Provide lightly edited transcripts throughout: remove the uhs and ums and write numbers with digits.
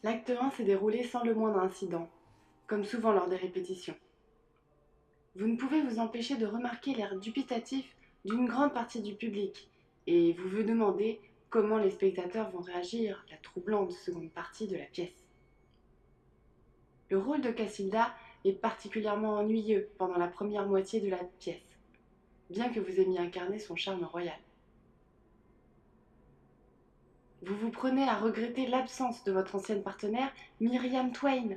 L'acte 1 s'est déroulé sans le moindre incident, comme souvent lors des répétitions. Vous ne pouvez vous empêcher de remarquer l'air dubitatif d'une grande partie du public, et vous vous demandez comment les spectateurs vont réagir à la troublante seconde partie de la pièce. Le rôle de Cassilda est particulièrement ennuyeux pendant la première moitié de la pièce, bien que vous aimiez incarner son charme royal. Vous vous prenez à regretter l'absence de votre ancienne partenaire, Myriam Twain.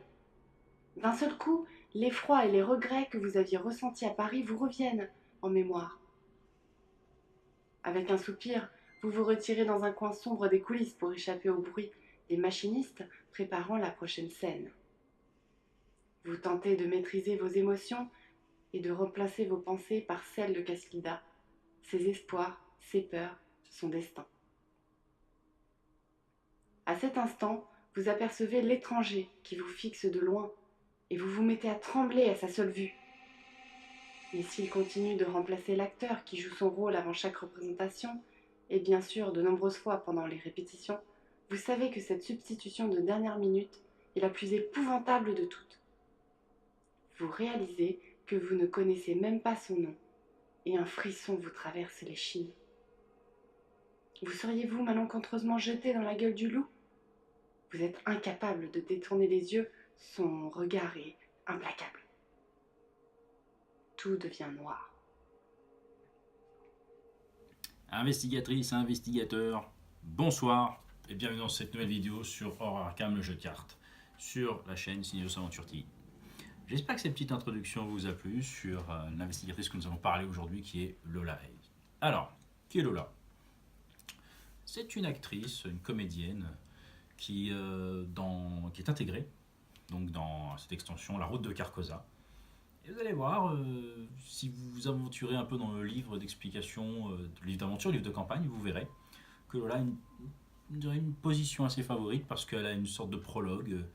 D'un seul coup, l'effroi et les regrets que vous aviez ressentis à Paris vous reviennent en mémoire. Avec un soupir, vous vous retirez dans un coin sombre des coulisses pour échapper au bruit des machinistes préparant la prochaine scène. Vous tentez de maîtriser vos émotions et de remplacer vos pensées par celles de Cassilda, ses espoirs, ses peurs, son destin. À cet instant, vous apercevez l'étranger qui vous fixe de loin et vous vous mettez à trembler à sa seule vue. Et s'il continue de remplacer l'acteur qui joue son rôle avant chaque représentation, et bien sûr de nombreuses fois pendant les répétitions, vous savez que cette substitution de dernière minute est la plus épouvantable de toutes. Vous réalisez que vous ne connaissez même pas son nom, et un frisson vous traverse l'échine. Vous seriez-vous malencontreusement jeté dans la gueule du loup? Vous êtes incapable de détourner les yeux, son regard est implacable. Tout devient noir. Investigatrice, investigateur, bonsoir et bienvenue dans cette nouvelle vidéo sur Horror Arkham, le jeu de cartes, sur la chaîne Cineos Aventure TV. J'espère que cette petite introduction vous a plu sur l'investigatrice que nous allons parler aujourd'hui qui est Lola Hay. Alors, qui est Lola? C'est une actrice, une comédienne qui est intégrée donc dans cette extension La Route de Carcosa. Et vous allez voir, si vous vous aventurez un peu dans le livre d'explication, le livre d'aventure, le livre de campagne, vous verrez que Lola a une position assez favorite parce qu'elle a une sorte de prologue,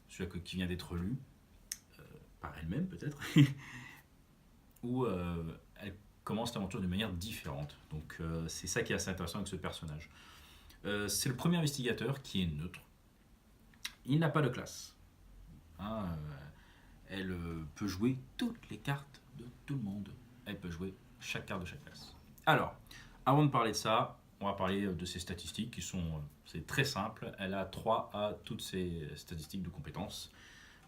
celui qui vient d'être lu, par elle-même peut-être, où elle commence l'aventure d'une manière différente. Donc c'est ça qui est assez intéressant avec ce personnage. C'est le premier investigateur qui est neutre. Il n'a pas de classe. Hein, elle peut jouer toutes les cartes de tout le monde. Elle peut jouer chaque carte de chaque classe. Alors, avant de parler de ça, on va parler de ses statistiques qui sont, c'est très simple. Elle a 3 à toutes ses statistiques de compétences.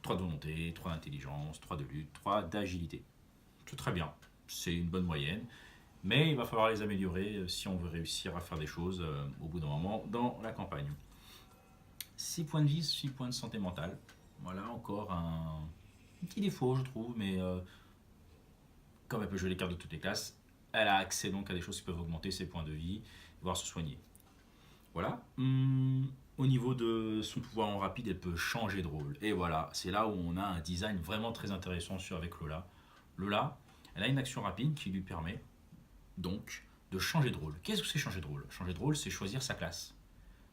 3 de volonté, 3 d'intelligence, 3 de lutte, 3 d'agilité. C'est très bien, c'est une bonne moyenne. Mais il va falloir les améliorer si on veut réussir à faire des choses au bout d'un moment dans la campagne. 6 points de vie, 6 points de santé mentale. Voilà encore un petit défaut, je trouve, mais comme elle peut jouer les cartes de toutes les classes, elle a accès donc à des choses qui peuvent augmenter ses points de vie, voire se soigner. Voilà. Au niveau de son pouvoir en rapide, elle peut changer de rôle. Et voilà, c'est là où on a un design vraiment très intéressant avec Lola. Lola, elle a une action rapide qui lui permet donc de changer de rôle. Qu'est-ce que c'est changer de rôle? Changer de rôle, c'est choisir sa classe.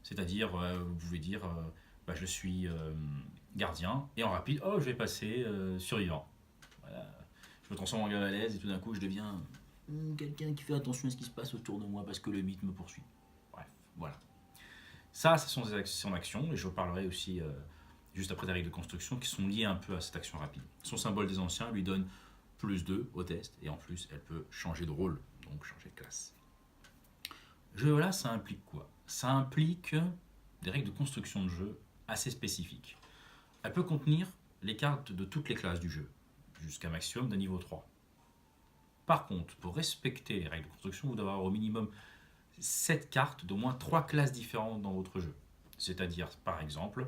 C'est-à-dire, vous pouvez dire, je suis gardien, et en rapide, je vais passer survivant. Voilà. Je me transforme en gavalaise et tout d'un coup, je deviens quelqu'un qui fait attention à ce qui se passe autour de moi parce que le mythe me poursuit. Bref, voilà. Ça, ce sont son action, et je parlerai aussi juste après des règles de construction qui sont liées un peu à cette action rapide. Son symbole des anciens lui donne plus 2 au test, et en plus, elle peut changer de rôle, donc changer de classe. Jeu-là, ça implique quoi? Ça implique des règles de construction de jeu assez spécifiques. Elle peut contenir les cartes de toutes les classes du jeu, jusqu'à maximum de niveau 3. Par contre, pour respecter les règles de construction, vous devez avoir au minimum 7 cartes d'au moins 3 classes différentes dans votre jeu. C'est-à-dire, par exemple,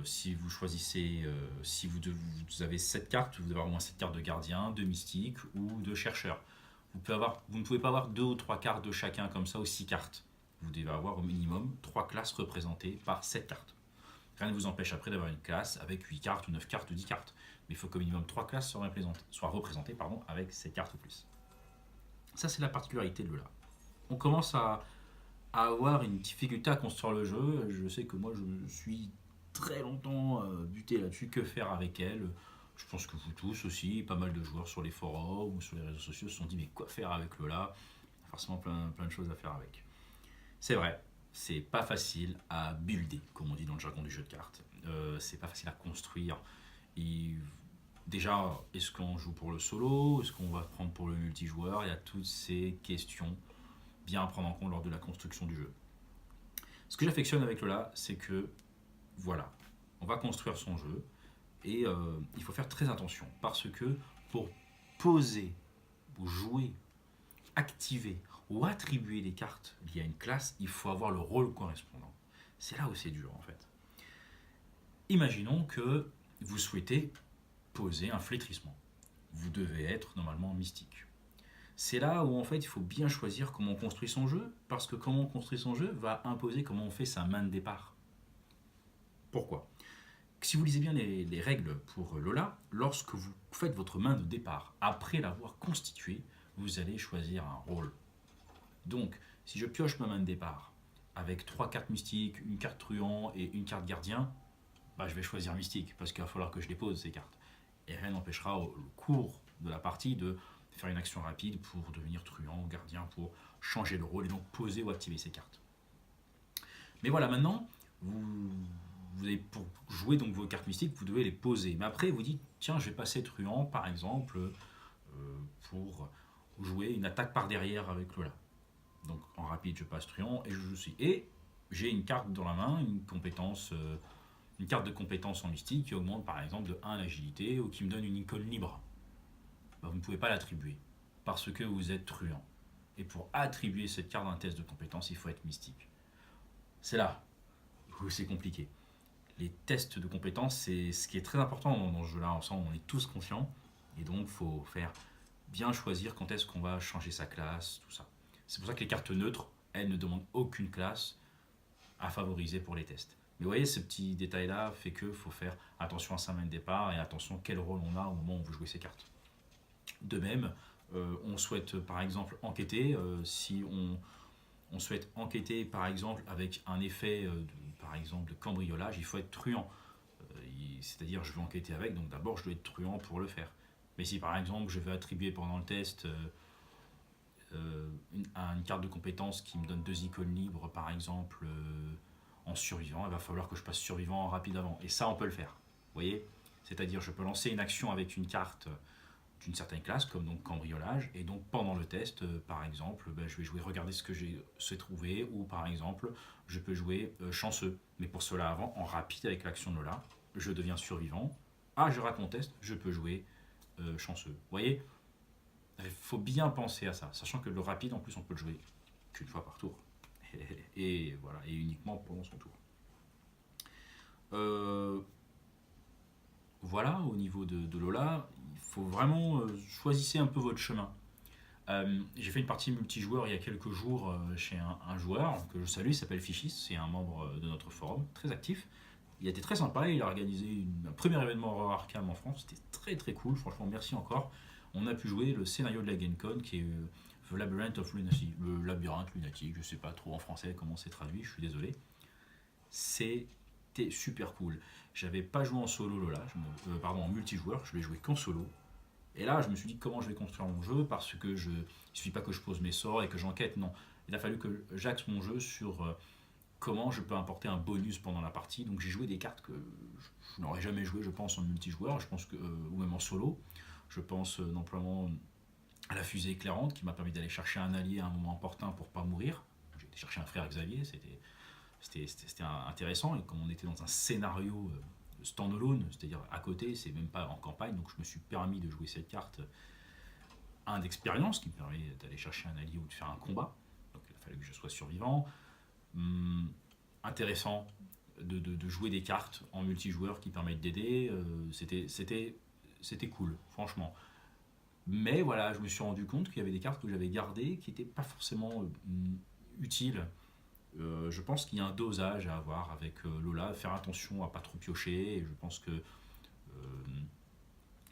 si vous choisissez, si vous avez 7 cartes, vous devez avoir au moins 7 cartes de gardien, de mystique ou de chercheur. Vous ne pouvez pas avoir 2 ou 3 cartes de chacun comme ça, ou 6 cartes. Vous devez avoir au minimum 3 classes représentées par 7 cartes. Rien ne vous empêche après d'avoir une classe avec 8 cartes ou 9 cartes ou 10 cartes. Mais il faut qu'au minimum 3 classes soient représentées avec 7 cartes ou plus. Ça, c'est la particularité de Lola. On commence à avoir une difficulté à construire le jeu. Je sais que moi, je suis très longtemps buté là-dessus. Que faire avec elle? Je pense que vous tous aussi, pas mal de joueurs sur les forums ou sur les réseaux sociaux se sont dit mais quoi faire avec Lola? Il y a forcément plein de choses à faire avec. C'est vrai, c'est pas facile à builder, comme on dit dans le jargon du jeu de cartes. C'est pas facile à construire. Et déjà, est-ce qu'on joue pour le solo? Est-ce qu'on va prendre pour le multijoueur? Il y a toutes ces questions bien à prendre en compte lors de la construction du jeu. Ce que j'affectionne avec Lola, c'est que, voilà, on va construire son jeu et il faut faire très attention parce que pour poser, ou jouer, activer ou attribuer des cartes liées à une classe, il faut avoir le rôle correspondant. C'est là où c'est dur en fait. Imaginons que vous souhaitez poser un flétrissement. Vous devez être normalement mystique. C'est là où en fait il faut bien choisir comment on construit son jeu, parce que comment on construit son jeu va imposer comment on fait sa main de départ. Pourquoi? Si vous lisez bien les règles pour Lola, lorsque vous faites votre main de départ, après l'avoir constituée, vous allez choisir un rôle. Donc, si je pioche ma main de départ avec 3 cartes mystiques, une carte truand et une carte gardien, bah, je vais choisir mystique, parce qu'il va falloir que je les pose ces cartes. Et rien n'empêchera au cours de la partie de faire une action rapide pour devenir truand ou gardien, pour changer le rôle et donc poser ou activer ces cartes. Mais voilà, maintenant, vous avez, pour jouer donc vos cartes mystiques, vous devez les poser. Mais après, vous dites, tiens, je vais passer truand, par exemple, pour jouer une attaque par derrière avec Lola. Donc en rapide, je passe truand et je joue aussi. Et j'ai une carte dans la main, une carte de compétence en mystique qui augmente par exemple de 1 l'agilité ou qui me donne une icône libre. Bah, vous ne pouvez pas l'attribuer parce que vous êtes truand. Et pour attribuer cette carte dans un test de compétence, il faut être mystique. C'est là où c'est compliqué. Les tests de compétences, c'est ce qui est très important dans ce jeu-là. Ensemble, on est tous conscients. Et donc, il faut faire bien choisir quand est-ce qu'on va changer sa classe, tout ça. C'est pour ça que les cartes neutres, elles ne demandent aucune classe à favoriser pour les tests. Mais vous voyez, ce petit détail-là fait qu'il faut faire attention à sa main de départ et attention quel rôle on a au moment où vous jouez ces cartes. De même, on souhaite par exemple enquêter. Si on souhaite enquêter par exemple avec un effet par exemple de cambriolage, il faut être truand. C'est-à-dire je veux enquêter avec, donc d'abord je dois être truand pour le faire. Mais si par exemple je veux attribuer pendant le test une carte de compétence qui me donne 2 icônes libres par exemple en survivant, il va falloir que je passe survivant en rapide avant. Et ça on peut le faire. Vous voyez? C'est-à-dire je peux lancer une action avec une carte d'une certaine classe, comme donc cambriolage, et donc pendant le test, par exemple, je vais jouer regarder ce que j'ai trouvé, ou par exemple, je peux jouer chanceux. Mais pour cela avant, en rapide avec l'action de Lola, je deviens survivant. Ah, je rate mon test, je peux jouer chanceux. Vous voyez? Il faut bien penser à ça, sachant que le rapide, en plus, on peut le jouer qu'une fois par tour. Et voilà, et uniquement pendant son tour. Voilà, au niveau de Lola, il faut vraiment choisir un peu votre chemin. J'ai fait une partie multijoueur il y a quelques jours chez un joueur que je salue, il s'appelle Fichis, c'est un membre de notre forum, très actif. Il a été très sympa, il a organisé un premier événement Horror Arkham en France, c'était très très cool, franchement merci encore. On a pu jouer le scénario de la GameCon qui est The Labyrinth of Lunacy, le labyrinthe lunatique, je sais pas trop en français comment c'est traduit, je suis désolé. C'était super cool. J'avais pas joué en solo Lola, en multijoueur, je l'ai joué qu'en solo. Et là, je me suis dit comment je vais construire mon jeu parce que il ne suffit pas que je pose mes sorts et que j'enquête, non. Il a fallu que j'axe mon jeu sur comment je peux apporter un bonus pendant la partie. Donc j'ai joué des cartes que je n'aurais jamais joué, je pense, en multijoueur, je pense que, ou même en solo. Je pense notamment à la fusée éclairante qui m'a permis d'aller chercher un allié à un moment opportun pour pas mourir. J'ai été chercher un frère Xavier, c'était intéressant. Et comme on était dans un scénario standalone, c'est-à-dire à côté, c'est même pas en campagne, donc je me suis permis de jouer cette carte d'expérience qui me permet d'aller chercher un allié ou de faire un combat. Donc il a fallu que je sois survivant. Intéressant de jouer des cartes en multijoueur qui permettent d'aider. C'était cool, franchement. Mais voilà, je me suis rendu compte qu'il y avait des cartes que j'avais gardées qui n'étaient pas forcément utiles. Je pense qu'il y a un dosage à avoir avec Lola, faire attention à pas trop piocher. Et je pense que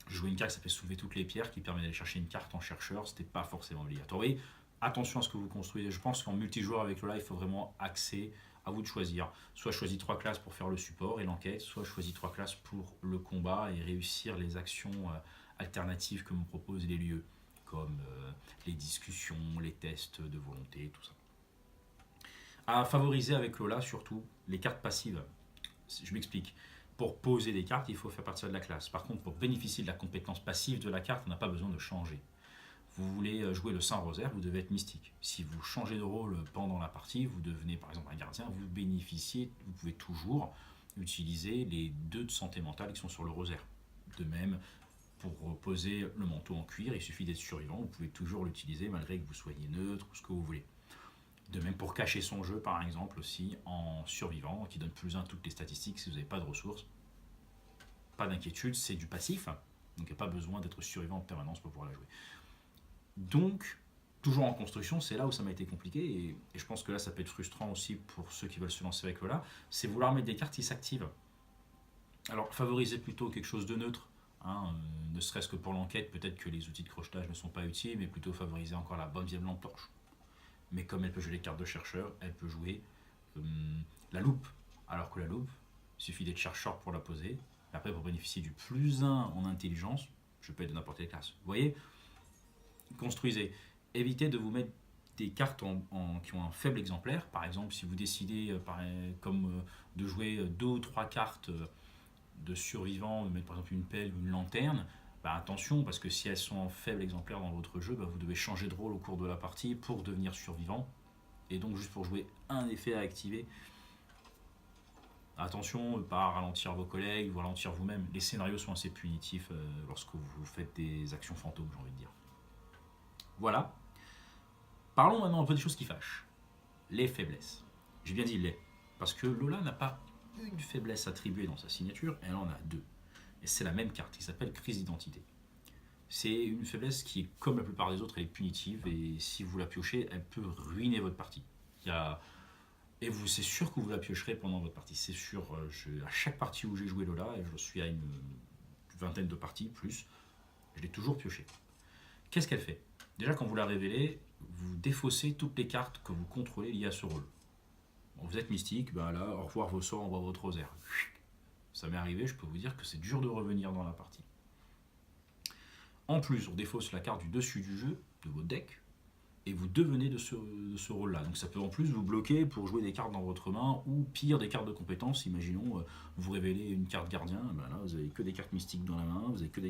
jouer une carte qui s'appelle soulever toutes les pierres, qui permet d'aller chercher une carte en chercheur, c'était pas forcément obligatoire. Vous voyez, attention à ce que vous construisez. Je pense qu'en multijoueur avec Lola, il faut vraiment axer, à vous de choisir. Soit choisis 3 classes pour faire le support et l'enquête, soit choisis 3 classes pour le combat et réussir les actions alternatives que me proposent les lieux, comme les discussions, les tests de volonté, tout ça. À favoriser avec Lola, surtout, les cartes passives. Je m'explique. Pour poser des cartes, il faut faire partie de la classe. Par contre, pour bénéficier de la compétence passive de la carte, on n'a pas besoin de changer. Vous voulez jouer le Saint-Rosaire, vous devez être mystique. Si vous changez de rôle pendant la partie, vous devenez par exemple un gardien, vous bénéficiez, vous pouvez toujours utiliser les 2 de santé mentale qui sont sur le rosaire. De même, pour poser le manteau en cuir, il suffit d'être survivant, vous pouvez toujours l'utiliser malgré que vous soyez neutre ou ce que vous voulez. De même pour cacher son jeu par exemple aussi en survivant, qui donne +1 toutes les statistiques si vous n'avez pas de ressources. Pas d'inquiétude, c'est du passif, donc il n'y a pas besoin d'être survivant en permanence pour pouvoir la jouer. Donc, toujours en construction, c'est là où ça m'a été compliqué, et je pense que là ça peut être frustrant aussi pour ceux qui veulent se lancer avec Lola, c'est vouloir mettre des cartes qui s'activent. Alors, favorisez plutôt quelque chose de neutre, hein, ne serait-ce que pour l'enquête, peut-être que les outils de crochetage ne sont pas utiles, mais plutôt favoriser encore la bonne vieille lampe torche. Mais comme elle peut jouer les cartes de chercheur, elle peut jouer la loupe. Alors que la loupe, il suffit d'être chercheur pour la poser. Et après, pour bénéficier du +1 en intelligence, je peux être de n'importe quelle classe. Vous voyez, construisez. Évitez de vous mettre des cartes qui ont un faible exemplaire. Par exemple, si vous décidez de jouer 2 ou 3 cartes de survivants, de mettre par exemple une pelle ou une lanterne, attention, parce que si elles sont en faible exemplaire dans votre jeu, vous devez changer de rôle au cours de la partie pour devenir survivant. Et donc juste pour jouer un effet à activer, attention, ne pas ralentir vos collègues, vous ralentir vous-même. Les scénarios sont assez punitifs lorsque vous faites des actions fantômes, j'ai envie de dire. Voilà. Parlons maintenant un peu des choses qui fâchent. Les faiblesses. J'ai bien dit les, parce que Lola n'a pas une faiblesse attribuée dans sa signature, elle en a 2. Et c'est la même carte qui s'appelle crise d'identité. C'est une faiblesse qui, comme la plupart des autres, elle est punitive, et si vous la piochez, elle peut ruiner votre partie. Et c'est sûr que vous la piocherez pendant votre partie. C'est sûr, à chaque partie où j'ai joué Lola, et je suis à une vingtaine de parties, plus, je l'ai toujours pioché. Qu'est-ce qu'elle fait? Déjà, quand vous la révélez, vous défaussez toutes les cartes que vous contrôlez liées à ce rôle. Bon, vous êtes mystique, là, au revoir vos sorts, au revoir votre rosaire. Ça m'est arrivé, je peux vous dire que c'est dur de revenir dans la partie. En plus, on défausse la carte du dessus du jeu, de votre deck, et vous devenez de ce rôle-là. Donc ça peut en plus vous bloquer pour jouer des cartes dans votre main, ou pire, des cartes de compétences. Imaginons, vous révélez une carte gardien, là, vous n'avez que des cartes mystiques dans la main, vous avez que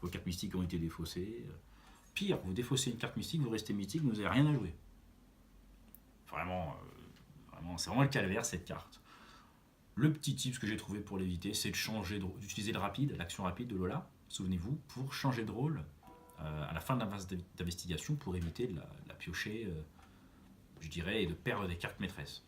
vos cartes mystiques ont été défaussées. Pire, vous défaussez une carte mystique, vous restez mystique, vous n'avez rien à jouer. Vraiment, c'est vraiment le calvaire cette carte. Le petit tip que j'ai trouvé pour l'éviter, c'est d'utiliser l'action rapide de Lola, souvenez-vous, pour changer de rôle à la fin de la phase d'investigation, pour éviter de la piocher, je dirais, et de perdre des cartes maîtresses.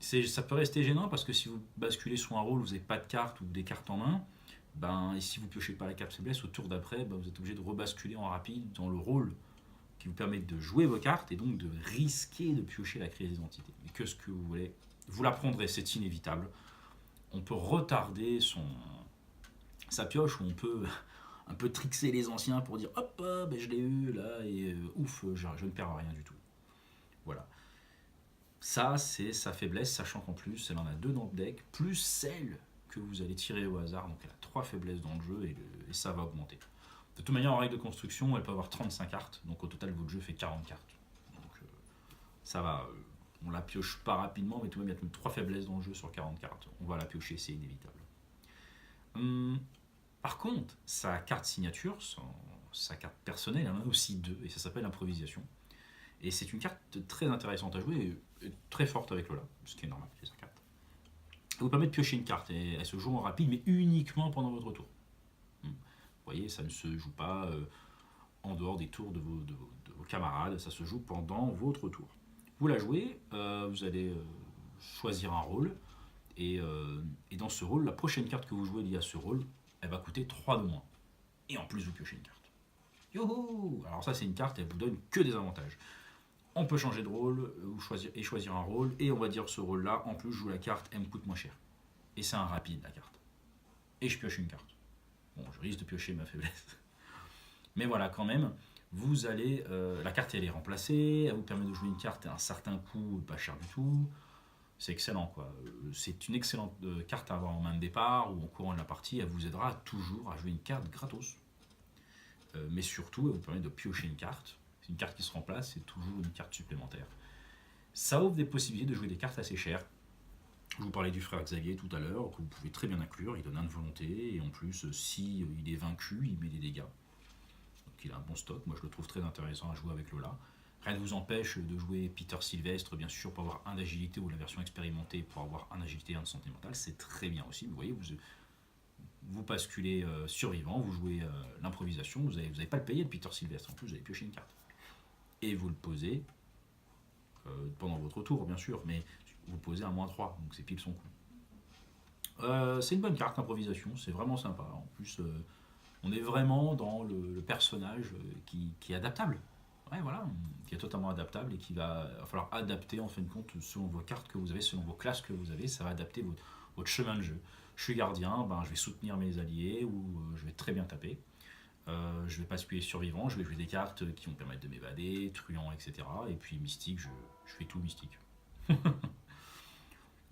Ça peut rester gênant parce que si vous basculez sur un rôle où vous n'avez pas de cartes ou des cartes en main, et si vous ne piochez pas la carte faiblesse, au tour d'après, vous êtes obligé de rebasculer en rapide dans le rôle qui vous permet de jouer vos cartes et donc de risquer de piocher la crise d'identité. Mais que ce que vous voulez, vous l'apprendrez, c'est inévitable. On peut retarder sa pioche, ou on peut un peu trixer les anciens pour dire hop, je l'ai eu là, et ouf, je ne perds rien du tout. Voilà. Ça, c'est sa faiblesse, sachant qu'en plus, elle en a 2 dans le deck, plus celle que vous allez tirer au hasard. Donc elle a 3 faiblesses dans le jeu, et ça va augmenter. De toute manière, en règle de construction, elle peut avoir 35 cartes, donc au total, votre jeu fait 40 cartes. Donc ça va, on la pioche pas rapidement, mais tout de même, il y a 3 faiblesses dans le jeu sur 40 cartes. On va la piocher, c'est inévitable. Par contre, sa carte signature, sa carte personnelle, elle en a aussi 2, et ça s'appelle improvisation. Et c'est une carte très intéressante à jouer, et très forte avec Lola, ce qui est normal, c'est sa carte. Elle vous permet de piocher une carte, et elle se joue en rapide, mais uniquement pendant votre tour. Vous voyez, ça ne se joue pas en dehors des tours de vos camarades, ça se joue pendant votre tour. Vous la jouez, vous allez choisir un rôle, et dans ce rôle, la prochaine carte que vous jouez liée à ce rôle, elle va coûter 3 de moins. Et en plus, vous piochez une carte. Youhou! Alors ça, c'est une carte, elle vous donne que des avantages. On peut changer de rôle, choisir un rôle, et on va dire ce rôle-là, en plus, je joue la carte, elle me coûte moins cher. Et c'est un rapide, la carte. Et je pioche une carte. Bon, je risque de piocher ma faiblesse. Mais voilà, quand même, vous allez... la carte, elle est remplacée, elle vous permet de jouer une carte à un certain coût, pas cher du tout. C'est excellent, quoi. C'est une excellente carte à avoir en main de départ, ou en courant de la partie, elle vous aidera toujours à jouer une carte gratos. Mais surtout, elle vous permet de piocher une carte. C'est une carte qui se remplace, c'est toujours une carte supplémentaire. Ça ouvre des possibilités de jouer des cartes assez chères. Je vous parlais du frère Xavier tout à l'heure, que vous pouvez très bien inclure, il donne 1 de volonté, et en plus, si il est vaincu, il met des dégâts. Donc il a un bon stock, moi je le trouve très intéressant à jouer avec Lola. Rien ne vous empêche de jouer Peter Sylvestre, bien sûr, pour avoir 1 d'agilité, ou la version expérimentée pour avoir 1 d'agilité et 1 de santé mentale, c'est très bien aussi. Vous voyez, vous basculez survivant, vous jouez l'improvisation, vous n'avez pas le payer de Peter Sylvestre, en plus vous allez piocher une carte. Et vous le posez pendant votre tour, bien sûr, mais vous posez un -3, donc c'est pile son coup. C'est une bonne carte, improvisation, c'est vraiment sympa. En plus, on est vraiment dans le personnage qui est adaptable. Ouais, voilà, qui est totalement adaptable et qui va falloir adapter en fin de compte selon vos cartes que vous avez, selon vos classes que vous avez, ça va adapter votre chemin de jeu. Je suis gardien, ben, je vais soutenir mes alliés ou je vais très bien taper. Je vais pas appuyer survivant, je vais jouer des cartes qui vont me permettre de m'évader, truand, etc. Et puis mystique, je fais tout mystique.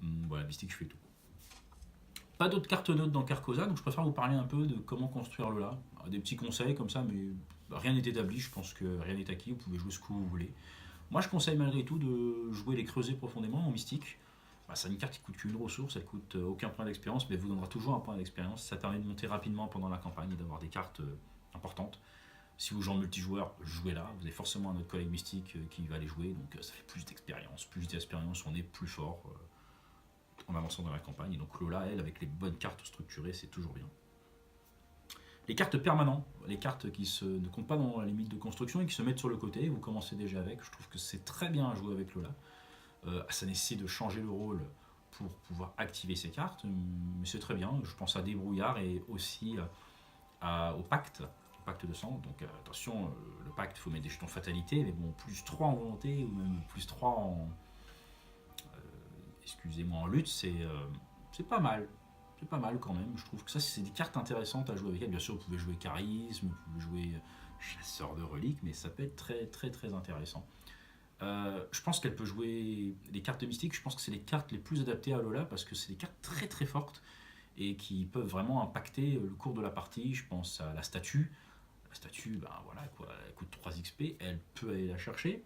Voilà, mystique, je fais tout. Pas d'autres cartes neutres dans Carcosa, donc je préfère vous parler un peu de comment construire Lola. Des petits conseils comme ça, mais rien n'est établi, je pense que rien n'est acquis, vous pouvez jouer ce que vous voulez. Moi je conseille malgré tout de jouer les creuser profondément en mystique. Bah, c'est une carte qui coûte qu'une ressource, elle coûte aucun point d'expérience, mais elle vous donnera toujours un point d'expérience. Ça permet de monter rapidement pendant la campagne et d'avoir des cartes importantes. Si vous jouez en multijoueur, jouez là. Vous avez forcément un autre collègue mystique qui va les jouer, donc ça fait plus d'expérience. Plus d'expérience, on est plus fort en avançant dans la campagne. Et donc Lola, elle, avec les bonnes cartes structurées, c'est toujours bien. Les cartes permanentes, les cartes qui ne comptent pas dans la limite de construction et qui se mettent sur le côté, vous commencez déjà avec. Je trouve que c'est très bien à jouer avec Lola. Ça nécessite de changer le rôle pour pouvoir activer ces cartes, mais c'est très bien. Je pense à Débrouillard et aussi au pacte de sang. Donc attention, le pacte, il faut mettre des jetons de fatalité, mais bon, +3 en volonté ou même +3 en. Excusez-moi, en lutte, c'est pas mal. C'est pas mal quand même. Je trouve que ça, c'est des cartes intéressantes à jouer avec elle. Bien sûr, vous pouvez jouer charisme, vous pouvez jouer chasseur de reliques, mais ça peut être très très très intéressant. Je pense qu'elle peut jouer les cartes de mystique. Je pense que c'est les cartes les plus adaptées à Lola parce que c'est des cartes très très fortes et qui peuvent vraiment impacter le cours de la partie. Je pense à la statue. La statue, ben voilà, quoi, elle coûte 3 XP, elle peut aller la chercher.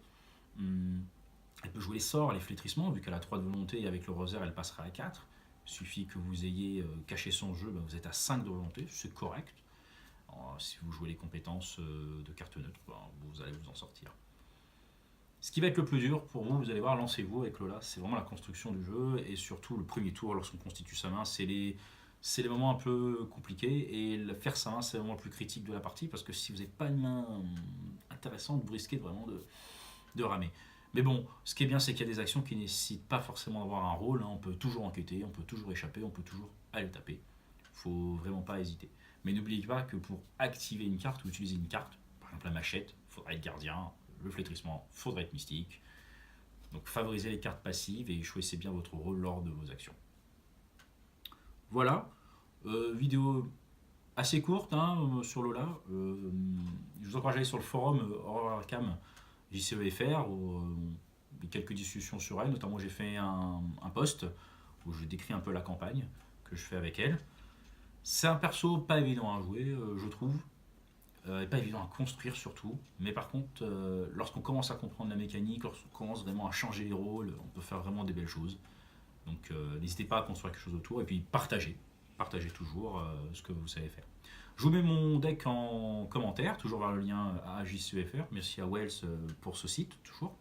Elle peut jouer les sorts, les flétrissements, vu qu'elle a 3 de volonté et avec le rosaire elle passera à 4. Il suffit que vous ayez caché son jeu, ben vous êtes à 5 de volonté, c'est correct. Alors, si vous jouez les compétences de carte neutre, ben vous allez vous en sortir. Ce qui va être le plus dur pour vous, vous allez voir, lancez-vous avec Lola, c'est vraiment la construction du jeu et surtout le premier tour lorsqu'on constitue sa main, c'est les moments un peu compliqués et faire sa main c'est le moment le plus critique de la partie parce que si vous n'avez pas une main intéressante, vous risquez vraiment de ramer. Mais bon, ce qui est bien c'est qu'il y a des actions qui ne nécessitent pas forcément d'avoir un rôle, hein. On peut toujours enquêter, on peut toujours échapper, on peut toujours aller taper. Il ne faut vraiment pas hésiter. Mais n'oubliez pas que pour activer une carte ou utiliser une carte, par exemple la machette, il faudra être gardien, le flétrissement, il faudrait être mystique. Donc favorisez les cartes passives et choisissez bien votre rôle lors de vos actions. Voilà, vidéo assez courte hein, sur Lola. Je vous encourage à aller sur le forum Horror Arkham JCEFR où il y a quelques discussions sur elle. Notamment j'ai fait un post où je décris un peu la campagne que je fais avec elle. C'est un perso pas évident à jouer, je trouve. Pas évident à construire surtout, mais par contre, lorsqu'on commence à comprendre la mécanique, lorsqu'on commence vraiment à changer les rôles, on peut faire vraiment des belles choses. Donc n'hésitez pas à construire quelque chose autour et puis partagez toujours ce que vous savez faire. Je vous mets mon deck en commentaire, toujours vers le lien à JCEFR. Merci à Wells pour ce site, toujours.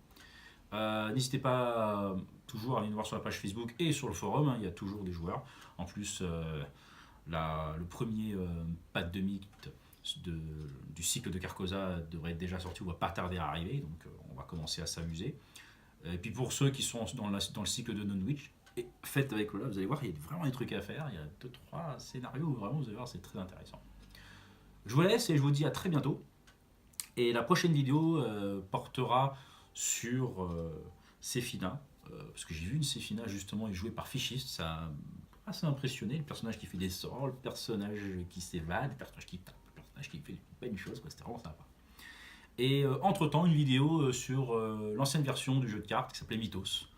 N'hésitez pas toujours à aller nous voir sur la page Facebook et sur le forum, hein, il y a toujours des joueurs. En plus, le premier pack de mythe du cycle de Carcosa devrait être déjà sorti ou va pas tarder à arriver, donc on va commencer à s'amuser. Et puis pour ceux qui sont dans le cycle de Nonwich, faites avec Lola, vous allez voir, il y a vraiment des trucs à faire, il y a 2-3 scénarios où vraiment vous allez voir, c'est très intéressant. Je vous laisse et je vous dis à très bientôt. Et la prochaine vidéo portera sur Séphina, parce que j'ai vu une Séphina justement jouée par Fichiste, ça m'a assez impressionné, le personnage qui fait des sorts, le personnage qui s'évade, le personnage qui tape, le personnage qui fait pas une chose, c'était vraiment sympa. Et entre temps une vidéo sur l'ancienne version du jeu de cartes qui s'appelait Mythos.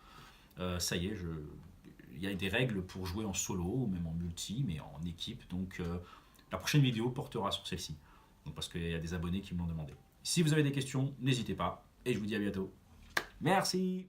Ça y est, il y a des règles pour jouer en solo ou même en multi, mais en équipe, donc la prochaine vidéo portera sur celle-ci, donc parce qu'il y a des abonnés qui me l'ont demandé. Si vous avez des questions, n'hésitez pas, et je vous dis à bientôt. Merci.